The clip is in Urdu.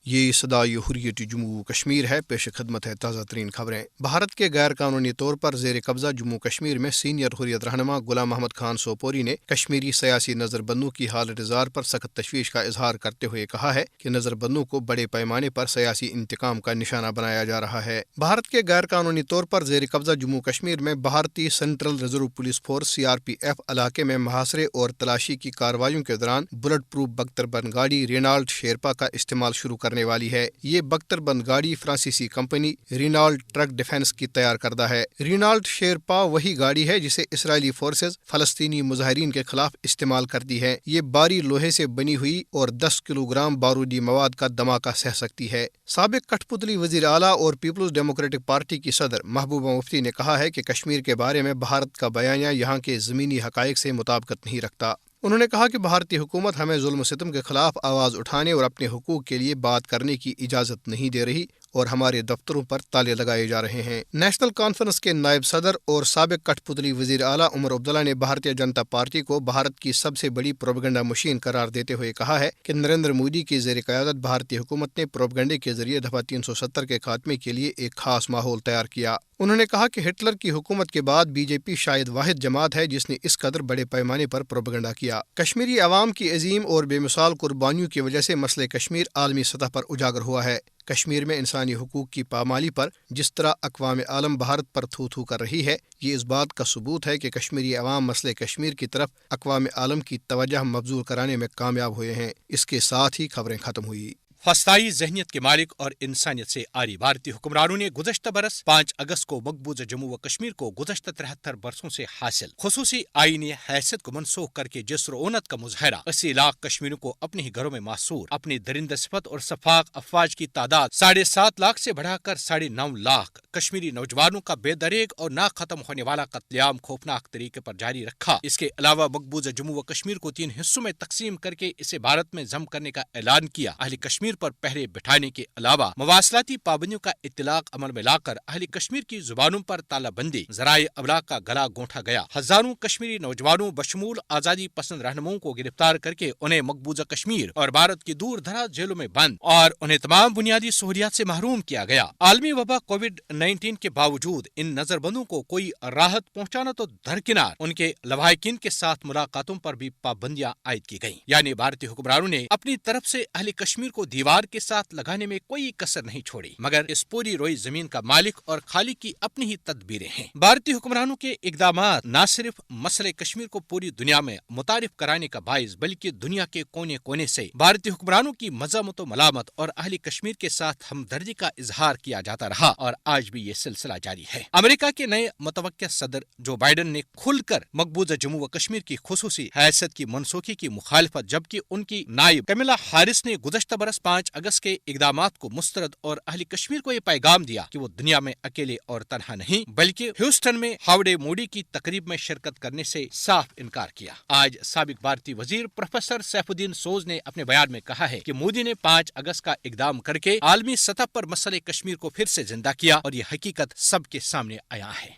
یہ صدائے حریت جموں کشمیر ہے۔ پیش خدمت ہے تازہ ترین خبریں۔ بھارت کے غیر قانونی طور پر زیر قبضہ جموں کشمیر میں سینئر حریت رہنما غلام محمد خان سوپوری نے کشمیری سیاسی نظر بندوں کی حالت زار پر سخت تشویش کا اظہار کرتے ہوئے کہا ہے کہ نظر بندوں کو بڑے پیمانے پر سیاسی انتقام کا نشانہ بنایا جا رہا ہے۔ بھارت کے غیر قانونی طور پر زیر قبضہ جموں کشمیر میں بھارتی central reserve police force CRPF علاقے میں محاصرے اور تلاشی کی کارروائیوں کے دوران بلٹ پروف بختر بند گاڑی رینالٹ شیرپا کا استعمال شروع کرنے والی ہے۔ یہ بختر بند گاڑی فرانسیسی کمپنی رینالٹ ٹرک ڈیفنس کی تیار کردہ ہے۔ رینالٹ شیرپا وہی گاڑی ہے جسے اسرائیلی فورسز فلسطینی مظاہرین کے خلاف استعمال کرتی ہے۔ یہ بھاری لوہے سے بنی ہوئی اور 10 کلو گرام بارودی مواد کا دھماکہ سہ سکتی ہے۔ سابق کٹھ پتلی وزیر اعلیٰ اور پیپلز ڈیموکریٹک پارٹی کی صدر محبوبہ مفتی نے کہا ہے کہ کشمیر کے بارے میں بھارت کا بیانیہ یہاں کے زمینی حقائق سے مطابقت نہیں رکھتا۔ انہوں نے کہا کہ بھارتی حکومت ہمیں ظلم و ستم کے خلاف آواز اٹھانے اور اپنے حقوق کے لیے بات کرنے کی اجازت نہیں دے رہی اور ہمارے دفتروں پر تالے لگائے جا رہے ہیں۔ نیشنل کانفرنس کے نائب صدر اور سابق کٹھ پتلی وزیر اعلیٰ عمر عبداللہ نے بھارتیہ جنتا پارٹی کو بھارت کی سب سے بڑی پروپیگنڈا مشین قرار دیتے ہوئے کہا ہے کہ نریندر مودی کی زیر قیادت بھارتی حکومت نے پروپیگنڈے کے ذریعے دفعہ 370 کے خاتمے کے لیے ایک خاص ماحول تیار کیا۔ انہوں نے کہا کہ ہٹلر کی حکومت کے بعد BJP شاید واحد جماعت ہے جس نے اس قدر بڑے پیمانے پر پروپیگنڈا کیا۔ کشمیری عوام کی عظیم اور بے مثال قربانیوں کی وجہ سے مسئلہ کشمیر عالمی سطح پر اجاگر ہوا ہے۔ کشمیر میں انسانی حقوق کی پامالی پر جس طرح اقوام عالم بھارت پر تھو تھو کر رہی ہے، یہ اس بات کا ثبوت ہے کہ کشمیری عوام مسئلہ کشمیر کی طرف اقوام عالم کی توجہ مبذول کرانے میں کامیاب ہوئے ہیں۔ اس کے ساتھ ہی خبریں ختم ہوئی۔ فسطائی ذہنیت کے مالک اور انسانیت سے عاری بھارتی حکمرانوں نے گزشتہ برس 5 اگست کو مقبوضہ جموں و کشمیر کو گزشتہ 73 برسوں سے حاصل خصوصی آئینی حیثیت کو منسوخ کر کے جسر و اونت کا مظاہرہ 80 لاکھ کشمیریوں کو اپنے ہی گھروں میں محصور، اپنی درندہ صفت اور شفاق افواج کی تعداد 7.5 لاکھ سے بڑھا کر 9.5 لاکھ کشمیری نوجوانوں کا بے دریغ اور نہ ختم ہونے والا قتل عام خوفناک طریقے پر جاری رکھا۔ اس کے علاوہ مقبوضہ جموں و کشمیر کو 3 حصوں میں تقسیم کر کے اسے بھارت میں ضم کرنے کا اعلان کیا۔ اہل کشمیر پر پہرے بٹھانے کے علاوہ مواصلاتی پابندیوں کا اطلاق عمل میں لا کر اہل کشمیر کی زبانوں پر تالا بندی، ذرائع ابلاغ کا گلا گھونٹا گیا۔ ہزاروں کشمیری نوجوانوں بشمول آزادی پسند رہنماؤں کو گرفتار کر کے انہیں مقبوضہ کشمیر اور بھارت کی دور دراز جیلوں میں بند اور انہیں تمام بنیادی سہولیات سے محروم کیا گیا۔ عالمی وبا کووڈ-19 کے باوجود ان نظر بندوں کو کوئی راحت پہنچانا تو درکنار، ان کے لواحقین کے ساتھ ملاقاتوں پر بھی پابندیاں عائد کی گئیں۔ یعنی بھارتی حکمرانوں نے اپنی طرف سے اہل کشمیر کو دیوار کے ساتھ لگانے میں کوئی کسر نہیں چھوڑی، مگر اس پوری روئی زمین کا مالک اور خالق کی اپنی ہی تدبیریں ہیں۔ بھارتی حکمرانوں کے اقدامات نہ صرف مسئلہ کشمیر کو پوری دنیا میں متعارف کرانے کا باعث بلکہ دنیا کے کونے کونے سے بھارتی حکمرانوں کی مذمت و ملامت اور اہل کشمیر کے ساتھ ہمدردی کا اظہار کیا جاتا رہا اور آج بھی یہ سلسلہ جاری ہے۔ امریکہ کے نئے متوقع صدر جو بائیڈن نے کھل کر مقبوضہ جموں و کشمیر کی خصوصی حیثیت کی منسوخی کی مخالفت، جبکہ ان کی نائب کمیلا ہیرس نے گزشتہ برس 5 اگست کے اقدامات کو مسترد اور اہل کشمیر کو یہ پیغام دیا کہ وہ دنیا میں اکیلے اور تنہا نہیں، بلکہ ہیوسٹن میں ہاؤڈے موڈی کی تقریب میں شرکت کرنے سے صاف انکار کیا۔ آج سابق بھارتی وزیر پروفیسر سیف الدین سوز نے اپنے بیان میں کہا ہے کہ مودی نے 5 اگست کا اقدام کر کے عالمی سطح پر مسئلہ کشمیر کو پھر سے زندہ کیا اور یہ حقیقت سب کے سامنے آیا ہے۔